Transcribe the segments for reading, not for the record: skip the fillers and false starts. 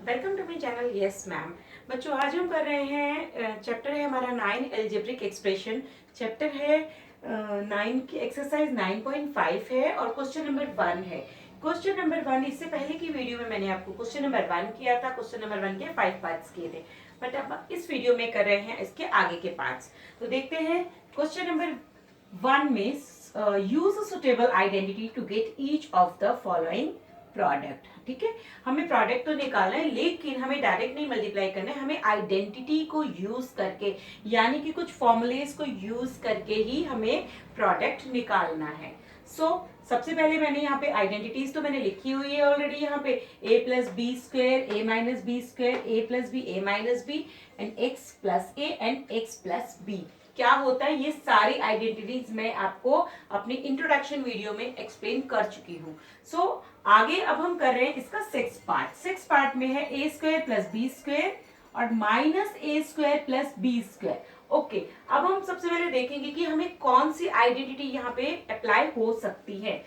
Welcome to my channel. Yes ma'am. बच्चों, आज हम कर रहे हैं चैप्टर है हमारा 9 एल्जेब्रिक एक्सप्रेशन। चैप्टर है 9 की एक्सरसाइज 9.5 है और क्वेश्चन नंबर 1 है। क्वेश्चन नंबर 1, इससे पहले की वीडियो में मैंने आपको क्वेश्चन नंबर 1 किया था। क्वेश्चन नंबर 1 के 5 पार्ट्स किए थे, बट अब इस वीडियो में कर रहे हैं इसके आगे के पार्ट्स। तो देखते हैं क्वेश्चन नंबर 1 में use suitable identity to get each of the following product. ठीक है, हमें प्रोडक्ट तो निकालना है लेकिन हमें डायरेक्ट नहीं मल्टीप्लाई करना है, हमें आइडेंटिटी को यूज करके यानी कि कुछ फॉर्मूलेस को यूज करके ही हमें प्रोडक्ट निकालना है। सबसे पहले मैंने यहाँ पे आइडेंटिटीज तो मैंने लिखी हुई है ऑलरेडी। यहाँ पे a plus B square, A minus B square, A plus B, A minus B and X plus A and X plus B क्या होता है, ये सारी आइडेंटिटीज मैं आपको अपनी इंट्रोडक्शन वीडियो में एक्सप्लेन कर चुकी हूँ। आगे अब हम कर रहे हैं इसका 6 पार्ट में है a square plus B square और minus a square plus B square. Okay, अब हम सबसे पहले देखेंगे कि हमें कौन सी आइडेंटिटी यहाँ पे अप्लाई हो सकती है।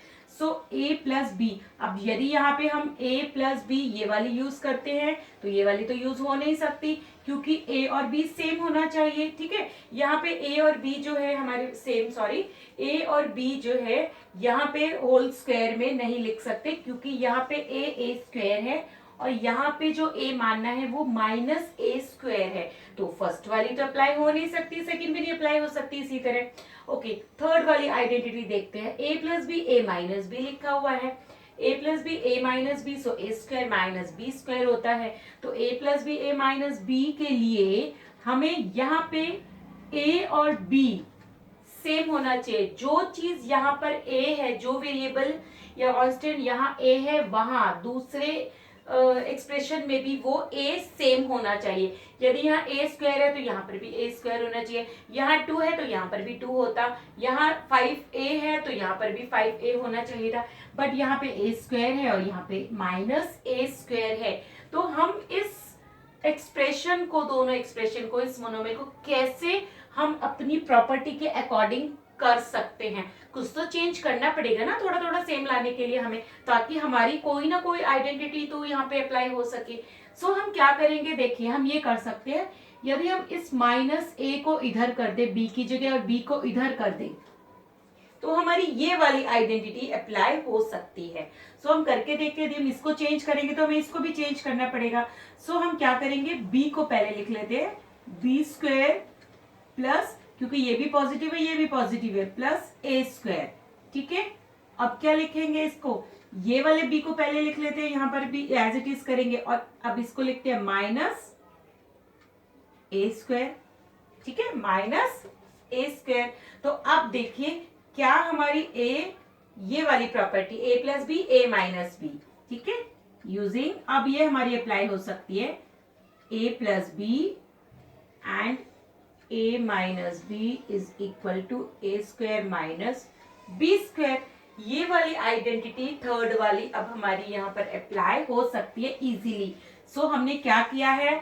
ए प्लस बी, अब यदि यहाँ पे हम ए प्लस बी ये वाली यूज करते हैं तो ये वाली तो यूज हो नहीं सकती क्योंकि ए और बी सेम होना चाहिए। ठीक है, यहाँ पे ए और बी जो है हमारे सेम, सॉरी, ए और बी जो है यहाँ पे होल स्क्वायर में नहीं लिख सकते क्योंकि यहाँ पे ए स्क्वायर है और यहाँ पे जो ए मानना है वो माइनस ए स्क्वायर है। तो फर्स्ट वाली तो अप्लाई हो नहीं सकती, सेकंड भी नहीं अप्लाई हो सकती इसी तरह। ओके, थर्ड वाली आइडेंटिटी देखते हैं। ए प्लस बी, ए माइनस बी लिखा हुआ है। A plus B, A minus b, so A square minus B square होता है। तो ए प्लस बी, ए माइनस बी के लिए हमें यहाँ पे ए और बी सेम होना चाहिए। जो चीज यहाँ पर ए है, जो वेरिएबल या कांस्टेंट यहाँ ए है, वहां दूसरे एक्सप्रेशन में भी वो ए सेम होना चाहिए। यदि यहाँ ए स्क्वायर है तो यहाँ पर भी ए स्क्वायर होना चाहिए। यहाँ 2 है तो यहाँ पर भी 2 होता। यहाँ 5a है तो यहाँ पर भी 5a होना चाहिए था, बट यहाँ पे ए स्क्वायर है और यहाँ पे माइनस ए स्क्वायर है। तो हम इस एक्सप्रेशन को, दोनों एक्सप्रेशन को, इस मोनोमियल को कैसे हम अपनी प्रॉपर्टी के अकॉर्डिंग कर सकते हैं। कुछ तो चेंज करना पड़ेगा ना, थोड़ा थोड़ा सेम लाने के लिए हमें, ताकि हमारी कोई ना कोई आइडेंटिटी तो यहाँ पे अप्लाई हो सके। हम क्या करेंगे, देखिए हम ये कर सकते हैं। यदि हम इस माइनस ए को इधर कर दे बी की जगह और बी को इधर कर दे तो हमारी ये वाली आइडेंटिटी अप्लाई हो सकती है। हम करके देखते हैं। यदि हम इसको चेंज करेंगे तो हमें इसको भी चेंज करना पड़ेगा। हम क्या करेंगे, बी को पहले लिख लेते हैं, बी स्क्वायर प्लस, क्योंकि ये भी पॉजिटिव है ये भी पॉजिटिव है, प्लस ए स्क्वायर। ठीक है, अब क्या लिखेंगे इसको, ये वाले बी को पहले लिख लेते हैं, यहाँ पर भी एज इट इज करेंगे और अब इसको लिखते हैं माइनस ए स्क्वायर। ठीक है, माइनस ए स्क्वायर। तो अब देखिए क्या हमारी ए, ये वाली प्रॉपर्टी ए प्लस बी, ए माइनस बी, ठीक है, यूजिंग, अब ये हमारी अप्लाई हो सकती है a plus b and a minus B is equal to A square minus B square. ये वाली आइडेंटिटी थर्ड वाली अब हमारी यहाँ पर अप्लाई हो सकती है इजीली। हमने क्या किया है,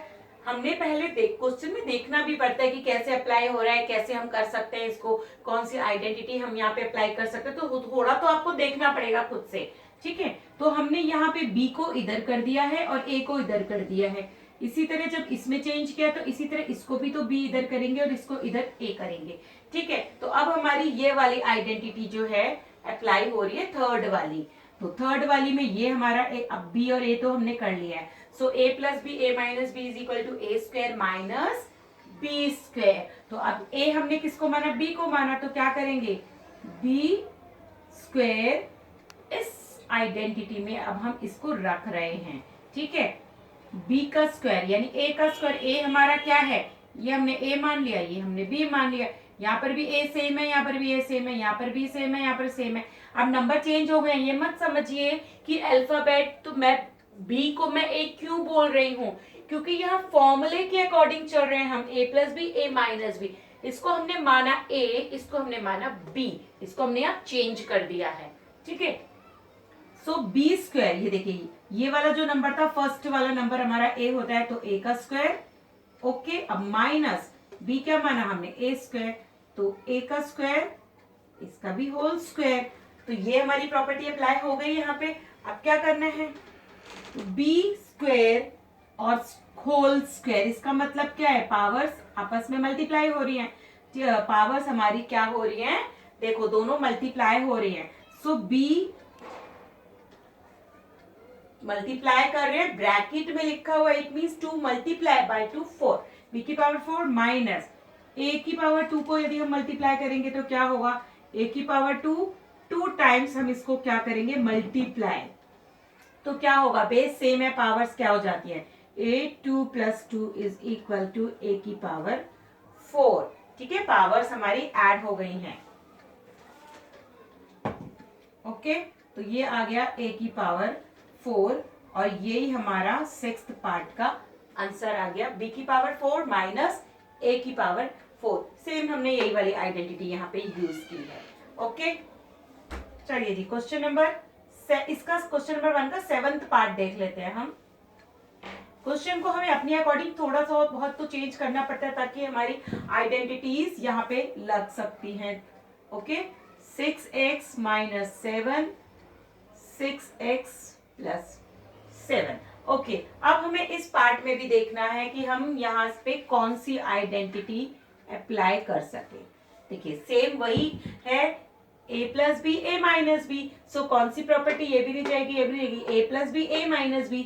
हमने पहले क्वेश्चन में देखना भी पड़ता है कि कैसे अप्लाई हो रहा है, कैसे हम कर सकते हैं इसको, कौन सी आइडेंटिटी हम यहाँ पे अप्लाई कर सकते हैं। तो थोड़ा तो आपको देखना पड़ेगा खुद से। ठीक है, तो हमने यहाँ पे बी को इधर कर दिया है और ए को इधर कर दिया है। इसी तरह जब इसमें चेंज किया तो इसी तरह इसको भी तो बी इधर करेंगे और इसको इधर ए करेंगे। ठीक है, तो अब हमारी ये वाली आइडेंटिटी जो है अप्लाई हो रही है थर्ड वाली। तो थर्ड वाली में ये हमारा अब बी और ए तो हमने कर लिया है। A plus B, A minus B is equal to A square minus B square. तो अब ए हमने किसको माना, बी को माना, तो क्या करेंगे, बी स्क्वायर, इस आइडेंटिटी में अब हम इसको रख रहे हैं। ठीक है, b का स्क्वायर यानी a का स्क्वायर, a हमारा क्या है, ये हमने a मान लिया, ये हमने b मान लिया। यहाँ पर भी a सेम है, यहाँ पर भी a सेम है, यहाँ पर भी सेम है, यहाँ पर सेम है। अब नंबर चेंज हो गए, ये मत समझिए कि अल्फाबेट, तो मैं b को मैं a क्यों बोल रही हूँ, क्योंकि यहाँ फॉर्मूले के अकॉर्डिंग चल रहे हैं हम, a plus B, A minus B. इसको हमने माना a, इसको हमने माना b, इसको हमने यहाँ चेंज कर दिया है। ठीक है, बी स्क्वायर, ये देखिए ये वाला जो नंबर था फर्स्ट वाला नंबर हमारा ए होता है, तो ए का स्क्वायर। ओके, अब माइनस बी क्या माना हमने, ए स्क्वायर, तो ए का स्क्वायर, इसका भी होल स्क्वायर। तो ये हमारी प्रॉपर्टी अप्लाई हो गई यहाँ पे। अब क्या करना है, बी स्क्वायर और होल स्क्वायर, इसका मतलब क्या है, पावर्स आपस में मल्टीप्लाई हो रही हैं, पावर्स हमारी क्या हो रही हैं, देखो दोनों मल्टीप्लाई हो रही हैं, सो बी मल्टीप्लाई कर रहे हैं, ब्रैकेट में लिखा हुआ, it means 2 multiply by 2 4, B की पावर 4 माइनस ए की पावर 2 को यदि हम मल्टीप्लाई करेंगे तो क्या होगा, ए की पावर 2, 2 टाइम्स हम इसको क्या करेंगे मल्टीप्लाई, तो क्या होगा, बेस सेम है, पावर्स क्या हो जाती है, a2 plus 2 is equal to a की पावर 4, ठीक है, पावर्स हमारी ऐड हो गई हैं, ओके, तो ये आ गया a की पावर 4 और यही हमारा सिक्स्थ पार्ट का आंसर आ गया, b की पावर 4 माइनस a की पावर 4, सेम हमने यही वाली आइडेंटिटी यहाँ पे यूज की है, ओके। चलिए जी, क्वेश्चन नंबर इसका क्वेश्चन नंबर 1 का 7th पार्ट देख लेते हैं हम। क्वेश्चन को हमें अपने अकॉर्डिंग थोड़ा सा बहुत तो चेंज करना पड़ता है ताकि हमारी आइडेंटिटीज यहाँ पे लग सकती हैं, okay. 6x minus 7, 6x plus 7, okay. अब हमें इस पार्ट में भी देखना है कि हम यहाँ पे कौन सी आइडेंटिटी अप्लाई कर सके। देखिए सेम वही है, a plus B A minus b, so कौन सी प्रॉपर्टी, ये भी नहीं जाएगी ये भी नहीं जाएगी, a plus B A minus B,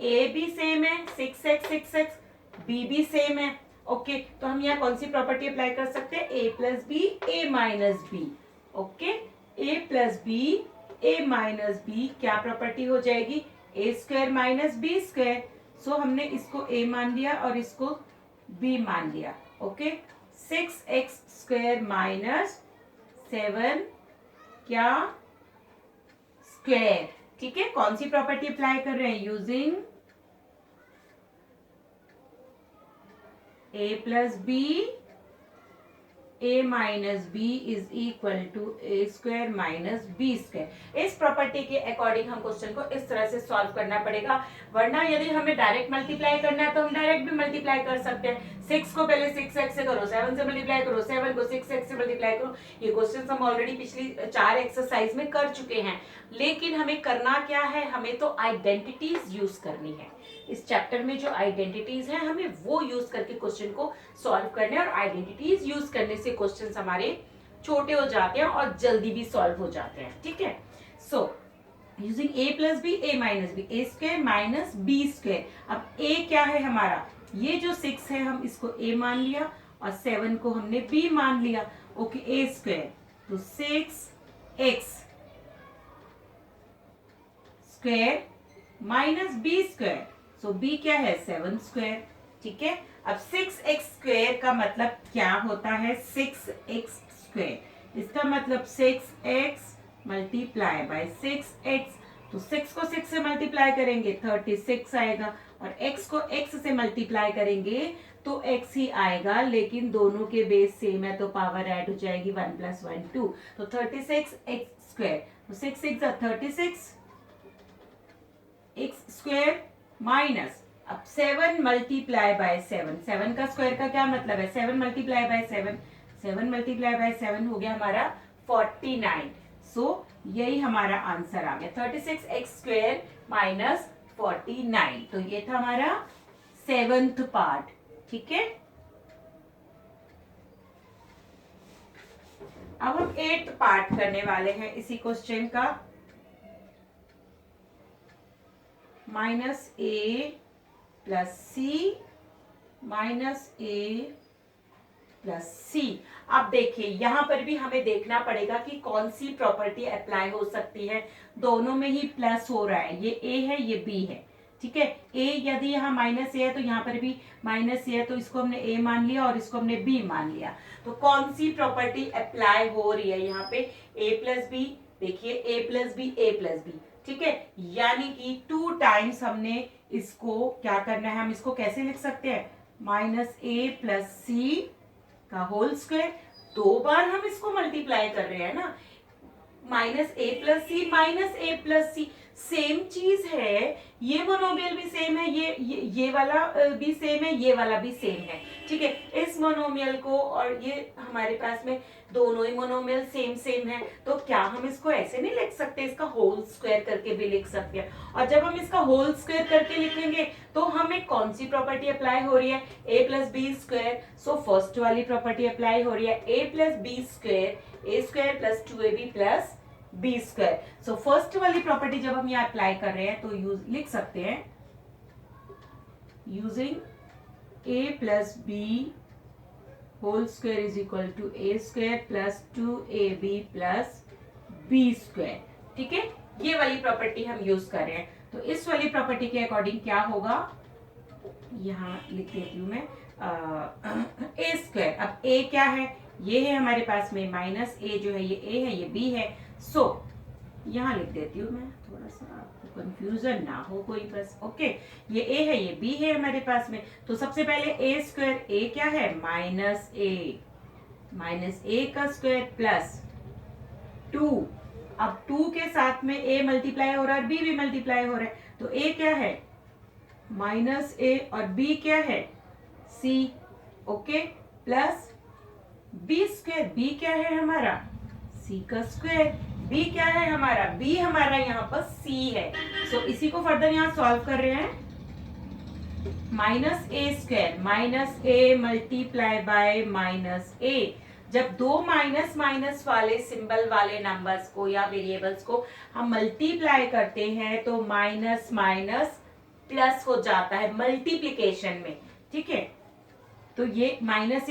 a भी सेम है 6x, b भी सेम है, ओके। तो हम यहाँ कौन सी प्रॉपर्टी अप्लाई कर सकते हैं, a plus B A minus b, okay, a plus B A minus b क्या प्रॉपर्टी हो जाएगी, a square minus B square, so हमने इसको a मान लिया और इसको b मान लिया, ओके। 6x स्क्वायर माइनस 7 क्या स्क्वायर, ठीक है, कौन सी प्रॉपर्टी अप्लाई कर रहे हैं, using a plus B a minus B is equal to A square minus B square. इस प्रॉपर्टी के अकॉर्डिंग हम क्वेश्चन को इस तरह से सॉल्व करना पड़ेगा, वरना यदि हमें डायरेक्ट मल्टीप्लाई करना है तो हम डायरेक्ट भी मल्टीप्लाई कर सकते हैं। 6 को पहले 6x से करो, 7 से मल्टीप्लाई करो, 7 को 6x से मल्टीप्लाई करो, ये क्वेश्चन हम ऑलरेडी पिछली 4 एक्सरसाइज में कर चुके हैं। लेकिन हमें करना क्या है, हमें तो आइडेंटिटीज यूज करनी है, इस चैप्टर में जो आइडेंटिटीज हैं हमें वो यूज करके क्वेश्चन को सॉल्व करने, और आइडेंटिटीज यूज करने से क्वेश्चंस हमारे छोटे हो जाते हैं और जल्दी भी सॉल्व हो जाते हैं, ठीक है। So using a plus B A minus B, A square minus B square, अब a क्या है हमारा, ये जो 6 है हम इसको a मान लिया और 7 को हमने b मान लिया, ओके, a स्क्वायर, तो 6x square minus B square, so b क्या है 7 स्क्वायर, ठीक है। अब 6x स्क्वायर का मतलब क्या होता है, 6x स्क्वायर, इसका मतलब 6x मल्टीप्लाई बाय 6x, तो 6 को 6 से मल्टीप्लाई करेंगे 36 आएगा, और x को x से मल्टीप्लाई करेंगे तो x ही आएगा, लेकिन दोनों के बेस सेम है तो पावर ऐड हो जाएगी 1 + 1 2, तो 36x स्क्वायर, तो 6 6 36 x स्क्वायर माइनस, अब 7 मल्टीप्लाई बाय 7, 7 का स्क्वायर का क्या मतलब है, 7 मल्टीप्लाई बाय 7, 7 मल्टीप्लाई बाय 7 हो गया हमारा 49, सो यही हमारा आंसर आ गया 36x स्क्वायर माइनस 49, तो ये था हमारा 7th पार्ट, ठीक है। अब हम 8th पार्ट करने वाले हैं इसी क्वेश्चन का, माइनस ए प्लस सी माइनस ए प्लस सी। अब देखिए यहाँ पर भी हमें देखना पड़ेगा कि कौन सी प्रॉपर्टी अप्लाई हो सकती है, दोनों में ही प्लस हो रहा है, ये ए है ये बी है, ठीक है। ए यदि यहाँ माइनस ए है तो यहाँ पर भी माइनस ए है, तो इसको हमने ए मान लिया और इसको हमने बी मान लिया, तो कौन सी प्रॉपर्टी अप्लाई हो रही है यहाँ पे, ए प्लस बी, देखिए ए प्लस बी ए प्लस बी, ठीक है, यानी कि 2 टाइम्स हमने इसको क्या करना है, हम इसको कैसे लिख सकते हैं, माइनस ए प्लस सी का होल स्क्वायर, 2 बार हम इसको मल्टीप्लाई कर रहे हैं ना, माइनस ए प्लस सी सेम चीज है, ये मोनोमियल भी सेम है, ये वाला भी सेम है, ये वाला भी सेम है, ठीक है। इस मोनोमियल को और ये हमारे पास में दोनों ही मोनोमियल सेम सेम है, तो क्या हम इसको ऐसे नहीं लिख सकते, इसका होल स्क्वायर करके भी लिख सकते हैं। और जब हम इसका होल स्क्वायर करके लिखेंगे तो हमें कौन सी प्रॉपर्टी अप्लाई हो रही है, a plus B square. So first वाली प्रॉपर्टी अप्लाई हो रही है, a plus B square, A square plus 2ab plus B square. So first वाली प्रॉपर्टी जब हम यहाँ अप्लाई कर रहे हैं तो यूज लिख सकते हैं, using a plus B whole square is equal to A square plus 2ab plus B square, ठीक है। ये वाली प्रॉपर्टी हम यूज कर रहे हैं, तो इस वाली प्रॉपर्टी के अकॉर्डिंग क्या होगा, यहाँ लिख देती हूं मैं ए स्क्वायर। अब ए क्या है, ये है हमारे पास में माइनस ए जो है, ये ए है, ये बी है। सो यहाँ लिख देती हूँ मैं, थोड़ा सा आपको कंफ्यूजन ना हो कोई, बस ओके। ये ए है, ये बी है हमारे पास में। तो सबसे पहले ए स्क्वायर, ए क्या है माइनस ए का स्क्वायर प्लस 2। अब 2 के साथ में a मल्टीप्लाई हो रहा है, b भी मल्टीप्लाई हो रहा है, तो a क्या है माइनस a और b क्या है c, okay, plus b square, b क्या है हमारा c का स्क्वायर, b क्या है हमारा, b हमारा यहाँ पर c है। सो इसी को फर्दर यहाँ सॉल्व कर रहे हैं, minus a square minus a multiply by minus a. जब दो माइनस माइनस वाले सिंबल वाले नंबर्स को या वेरिएबल्स को हम मल्टीप्लाई करते हैं तो माइनस माइनस प्लस हो जाता है मल्टीप्लिकेशन में, ठीक है। तो ये माइनस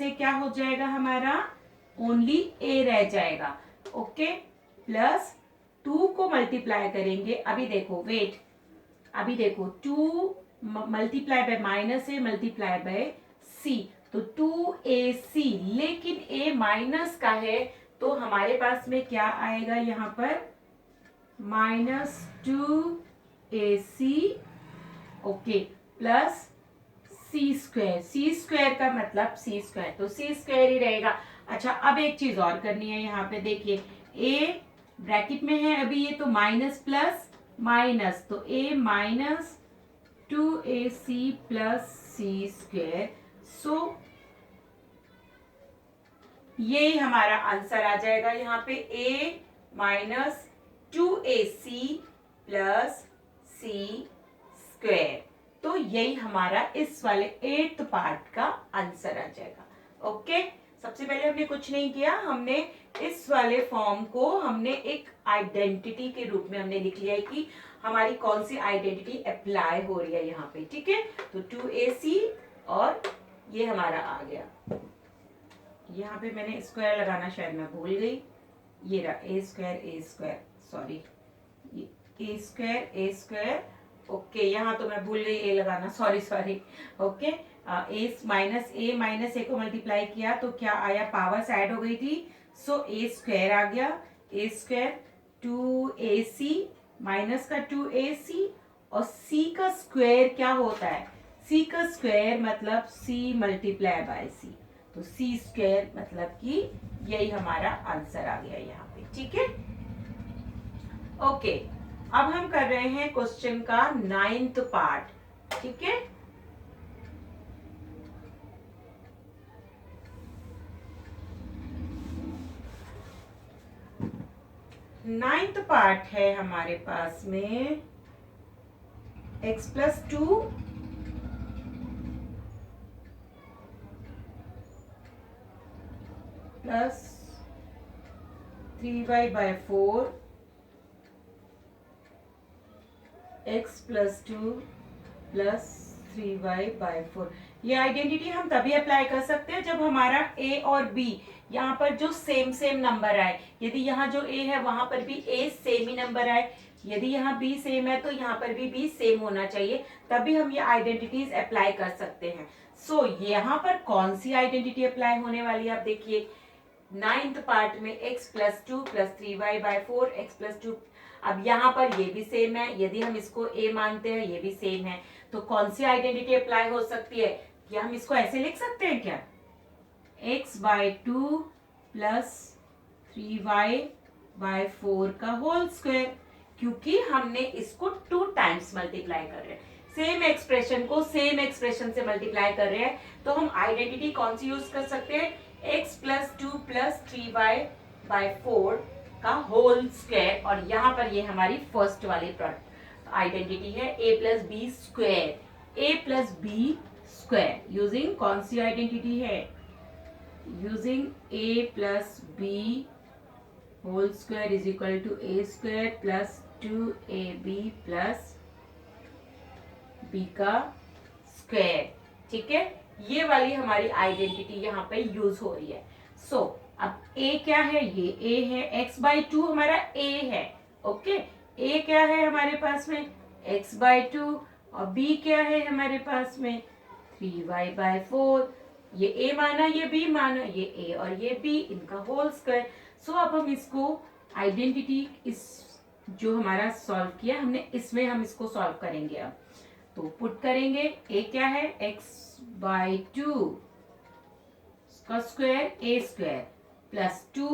ए क्या हो जाएगा हमारा, ओनली ए रह जाएगा, ओके। प्लस 2 को मल्टीप्लाई करेंगे, अभी देखो वेट, अभी देखो 2 multiply by minus a multiply by c, तो 2ac, लेकिन a माइनस का है तो हमारे पास में क्या आएगा यहाँ पर minus 2ac, okay, plus c square, सी स्क्वायर का मतलब सी स्क्वायर, तो सी स्क्वायर ही रहेगा। अच्छा, अब एक चीज और करनी है, यहाँ पे देखिए a ब्रैकेट में है अभी, ये तो माइनस प्लस माइनस, तो a minus 2ac plus c square. So ये हमारा आंसर आ जाएगा यहाँ पे a minus 2ac plus c square. तो यही हमारा इस वाले 8th पार्ट का आंसर आ जाएगा, ओके। सबसे पहले हमने कुछ नहीं किया, हमने इस वाले फॉर्म को हमने एक आइडेंटिटी के रूप में हमने लिख लिया है कि हमारी कौन सी आइडेंटिटी अप्लाई हो रही है यहाँ पे, ठीक है। तो 2ac और ये हमारा आ गया, यहाँ पे मैंने स्क्वायर लगाना शायद मैं भूल गई, ये रहा ए स्क्वायर, सॉरी, ये ए स्क्वायर, ओके, यहाँ तो मैं भूल गई ए लगाना, सॉरी, ओके। ए माइनस ए को मल्टीप्लाई किया तो क्या आया, पावर्स ऐड हो गई थी, सो ए स्क्वायर आ गया, ए स्क्वायर 2ac माइनस का 2ac, और c का स्क्वायर क्या होता है, c का स्क्वायर मतलब c मल्टीप्लाई बाय c, तो c स्क्वायर मतलब कि यही हमारा आंसर आ गया यहाँ पे, ठीक है, ओके। अब हम कर रहे हैं क्वेश्चन का 9th पार्ट, ठीक है। 9th पार्ट है हमारे पास में x plus 2 plus 3y by 4 x plus 2 plus 3y by 4। ये आइडेंटिटी हम तभी अप्लाई कर सकते हैं जब हमारा a और b यहाँ पर जो सेम सेम नंबर आए। यदि यहाँ जो a है वहां पर भी a सेम ही नंबर आए, यदि यहाँ b सेम है तो यहाँ पर भी b सेम होना चाहिए, तभी हम ये आइडेंटिटीज अप्लाई कर सकते हैं। सो यहाँ पर कौन सी आइडेंटिटी अप्लाई होने वाली है, आप देखिए 9th पार्ट में x plus 2 plus 3y by 4 x plus 2। अब यहाँ पर ये भी सेम है, यदि हम इसको a मानते हैं ये भी सेम है, तो कौन सी आइडेंटिटी अप्लाई हो सकती है, क्या हम इसको ऐसे लिख सकते हैं क्या, x bye 2 plus 3y by 4 का होल स्क्वायर, क्योंकि हमने इसको 2 टाइम्स मल्टीप्लाई कर रहे हैं, सेम एक्सप्रेशन को सेम एक्सप्रेशन से मल्टीप्लाई कर रहे हैं, तो हम आइडेंटिटी कौन सी यूज कर सकते हैं, x plus 2 plus 3y by 4 का होल स्क्वायर, और यहाँ पर ये हमारी फर्स्ट वाली आइडेंटिटी है a plus B square, a plus B square using कौन सी आइडेंटिटी है, using a plus B whole square is equal to a square plus 2ab plus b का स्क्वायर। ठीक है, ये वाली हमारी आइडेंटिटी यहाँ पे यूज हो रही है। सो अब a क्या है, ये a है, x बाई 2 हमारा a है। ओके, a क्या है हमारे पास में, x बाई 2, और b क्या है हमारे पास में 3y बाई 4। ये a माना, ये b माना, ये a और ये b, इनका होल स्क्वायर। सो अब हम इसको आइडेंटिटी इस जो हमारा सॉल्व किया हमने, इसमें हम इसको सॉल्व करेंगे। अब तो पुट करेंगे, a क्या है x बाई 2 का square a square plus 2,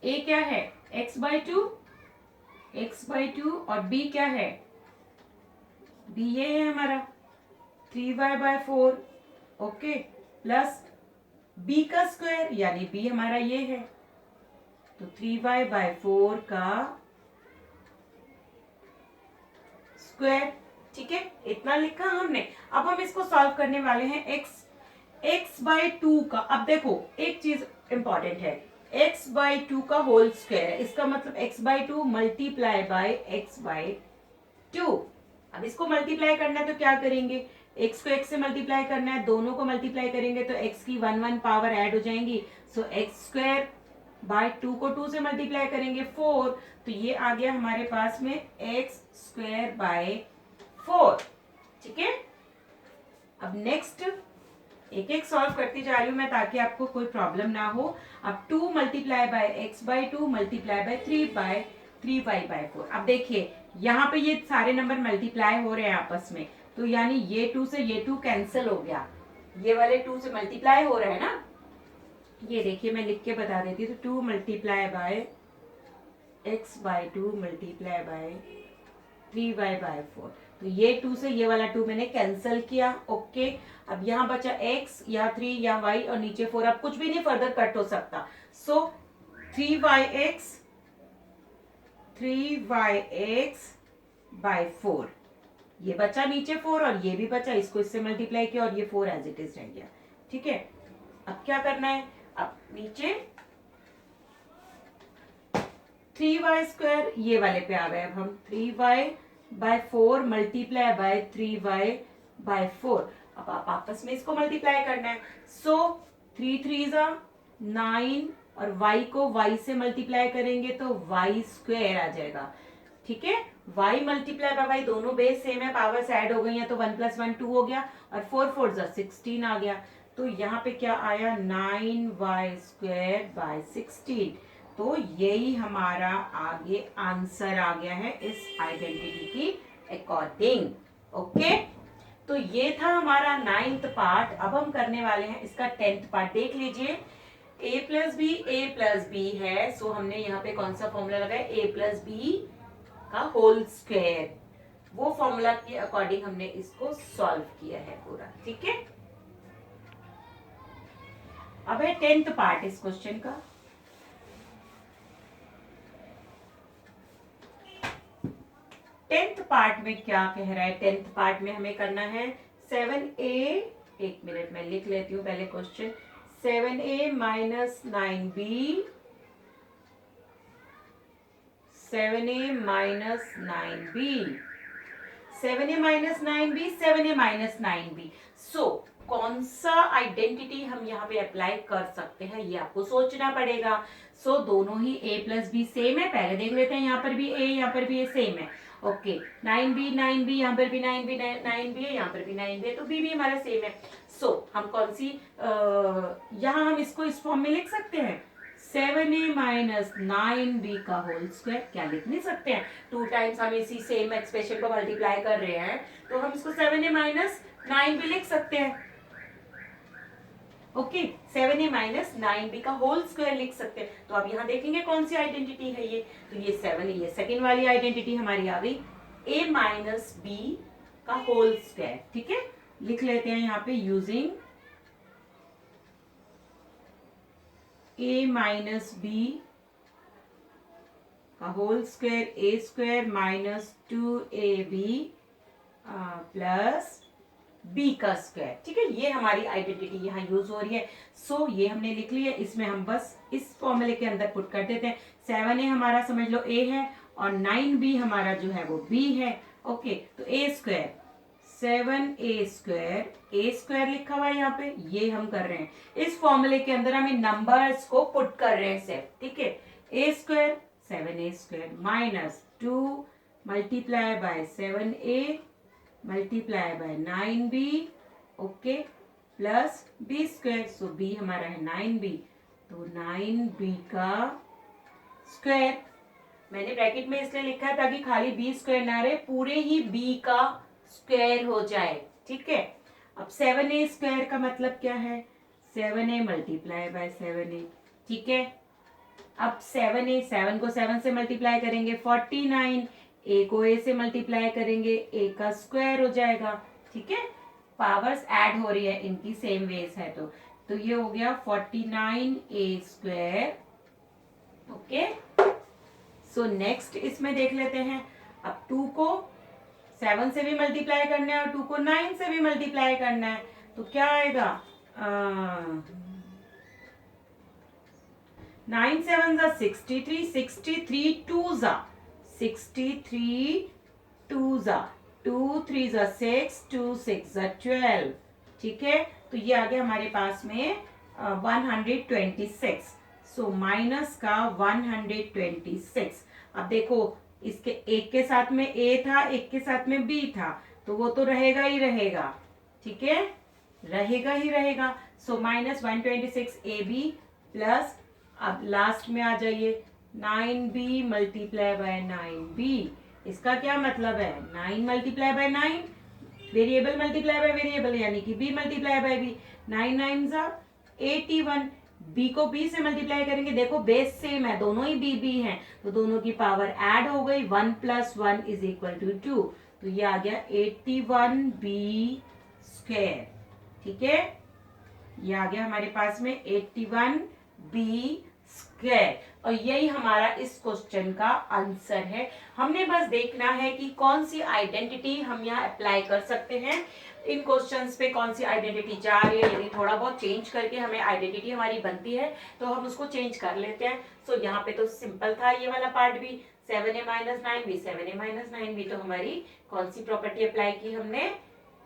a क्या है x बाई 2, x बाई 2, और b क्या है, b ये है हमारा 3y by 4। Okay, plus b का स्क्वायर यानी b हमारा ये है, तो 3y बाई 4 का स्क्वायर। ठीक है, इतना लिखा हमने। अब हम इसको सॉल्व करने वाले हैं x बाई 2 का। अब देखो एक चीज इंपॉर्टेंट है, x बाई 2 का होल स्क्वायर है, इसका मतलब x by 2 multiply by x by 2। अब इसको मल्टीप्लाई करना है तो क्या करेंगे, x को x से मल्टीप्लाई करना है, दोनों को मल्टीप्लाई करेंगे तो x की 1 पावर ऐड हो जाएंगी। सो x स्क्वायर बाई 2 को 2 से मल्टीप्लाई करेंगे 4, तो ये आ गया हमारे पास में x स्क्वायर बाई 4। ठीक है, अब नेक्स्ट एक एक सॉल्व करती जा रही हूं मैं ताकि आपको कोई प्रॉब्लम ना हो। अब 2 multiply bye x by 2 multiply bye 3y by 4। अब देखिए यहाँ पे ये सारे नंबर मल्टीप्लाई हो रहे हैं आपस में, तो यानी ये 2 से ये 2 कैंसिल हो गया, ये वाले 2 से मल्टीप्लाई हो रहे हैं ना। ये देखिए मैं लिख के बता देती हूँ, तो 2 multiply bye x by 2 multiply bye 3y by 4, तो ये 2 से ये वाला 2 मैंने कैंसिल किया। ओके, अब यहाँ बचा x या 3 या y और नीचे 4, अब कुछ भी नहीं फर्दर कट हो सकता। सो 3yx बाई 4, ये बचा नीचे 4 और ये भी बचा, इसको इससे मल्टीप्लाई किया और ये 4 एज इट इज रह गया। ठीक है, अब क्या करना है, अब नीचे 3y स्क्वायर ये वाले पे आ गए, अब हम 3y by 4 multiply by 3y by 4। अब आप आपस में इसको मल्टीप्लाई करना है। सो 3 3 9 और y को y से मल्टीप्लाई करेंगे तो y स्क्वायर आ जाएगा। ठीक है, y मल्टीप्लाई बाय y, दोनों बेस सेम है, पावर्स ऐड हो गई हैं, तो 1 + 1 2 हो गया और 4 4 16 आ गया। तो यहाँ पे क्या आया, 9y स्क्वायर बाय 16। तो यही हमारा आगे आंसर आ गया है इस आइडेंटिटी की अकॉर्डिंग। ओके, तो ये था हमारा 9th पार्ट। अब हम करने वाले हैं इसका 10th पार्ट। देख लीजिए, a प्लस बी है, सो हमने यहाँ पे कौन सा फॉर्मूला लगाया, a प्लस बी का होल स्क्वायर, वो फॉर्मूला के अकॉर्डिंग हमने इसको सॉल्व किया है पूरा। ठीक है, अब है 10th पार्ट इस क्वेश्चन का। 10th पार्ट में क्या कह रहा है, 10th पार्ट में हमें करना है 7a, एक मिनट में लिख लेती हूँ पहले question, 7a minus 9b, 7a minus 9b, 7a minus 9b, 7a minus 9b। सो कौन सा आइडेंटिटी हम यहाँ पे अप्लाई कर सकते हैं, ये आपको सोचना पड़ेगा। सो दोनों ही a प्लस बी सेम है, पहले देख लेते हैं, यहाँ पर भी a यहाँ पर भी a सेम है। ओके, 9b यहाँ पर भी 9b है, यहाँ पर भी 9b है, तो b भी हमारा सेम है। सो हम कौन सी यहाँ हम इसको इस फॉर्म में लिख सकते हैं, 7a माइनस 9b का होल स्क्वायर। क्या लिख नहीं सकते हैं, 2 टाइम्स हम इसी सेम एक्सप्रेशन को मल्टीप्लाई कर रहे हैं, तो हम इसको 7a माइनस 9b लिख सकते हैं। ओके, 7a माइनस 9b का होल स्क्वायर लिख सकते हैं। तो अब यहाँ देखेंगे कौन सी आइडेंटिटी है ये, तो ये 7 है, ये सेकेंड वाली आइडेंटिटी हमारी आ गई, a माइनस b का होल स्क्वायर। ठीक है, लिख लेते हैं यहाँ पे यूजिंग a माइनस b का whole square, a square minus 2ab plus b का स्क्वायर। ठीक है, ये हमारी आइडेंटिटी यहाँ यूज हो रही है। सो ये हमने लिख लिया, इसमें हम बस इस फॉर्मूले के अंदर पुट कर देते हैं। 7a हमारा समझ लो a है और 9b हमारा जो है वो b है। ओके, तो a स्क्वायर 7a स्क्वायर लिखा हुआ है यहाँ पे, ये हम कर रहे हैं इस फॉर्मूले के अंदर, हम इन नंबर्स को पुट कर रहे हैं सिर्फ। ठीक है, a square 7a square minus 2 multiply bye 7a multiply by 9b, okay, plus b square, so b हमारा है 9b, तो 9b का स्क्वायर। मैंने ब्रैकेट में इसलिए लिखा है ताकि खाली b स्क्वायर ना रहे, पूरे ही b का स्क्वायर हो जाए। ठीक है, अब 7a स्क्वायर का मतलब क्या है, 7a मल्टीप्लाई बाय 7a। ठीक है, अब 7a, 7 को 7 से मल्टीप्लाई करेंगे 49, a को a से मल्टीप्लाई करेंगे a का स्क्वायर हो जाएगा। ठीक है, पावर्स ऐड हो रही है इनकी, सेम वेज है, तो ये हो गया 49a square. Okay, so next इसमें देख लेते हैं, अब 2 को 7 से भी मल्टीप्लाई करना है और 2 को 9 से भी मल्टीप्लाई करना है, तो क्या आएगा, 9 7 जा 63, 63 2 जा 63 2 जा 2 3 जा 6, 2 6 जा 12। ठीक है, तो ये आ गया हमारे पास में 126। सो माइनस का 126। अब देखो, इसके एक के साथ में a था, एक के साथ में b था, तो वो तो रहेगा ही रहेगा। ठीक है, रहेगा ही रहेगा। सो माइनस 126ab प्लस, अब लास्ट में आ जाइए 9b मल्टीप्लाई बाय 9b। इसका क्या मतलब है, 9 multiply by 9, variable multiply by variable, यानी कि b मल्टीप्लाई बाय b। 9 9 जा 81, b को b से मल्टीप्लाई करेंगे, देखो बेस सेम है, दोनों ही b हैं, तो दोनों की पावर ऐड हो गई, 1 प्लस 1 इज इक्वल टू 2, तो ये आ गया 81b स्क्वायर। ठीक है, ये आ गया हमारे पास में 81b स्क्वायर, और यही हमारा इस क्वेश्चन का आंसर है। हमने बस देखना है कि कौन सी आइडेंटिटी हम यहाँ अप्लाई कर सकते हैं, इन क्वेश्चंस पे कौन सी आइडेंटिटी जा रही है। यदि थोड़ा बहुत चेंज करके हमें आइडेंटिटी हमारी बनती है तो हम उसको चेंज कर लेते हैं। सो यहाँ पे तो सिंपल था ये वाला पार्ट भी, 7a minus 9b, 7a minus 9b, तो हमारी कौन सी प्रॉपर्टी अप्लाई की हमने,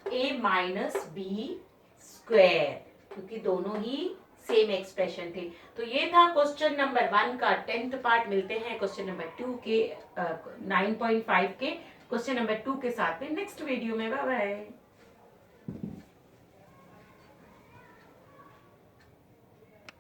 a माइनस बी स्क्वायर, क्योंकि दोनों ही सेम एक्सप्रेशन थे। तो ये था क्वेश्चन नंबर 1 का 10th पार्ट। मिलते हैं क्वेश्चन नंबर 2 के 9.5 के क्वेश्चन नंबर 2 के साथ में नेक्स्ट वीडियो में। Bye bye.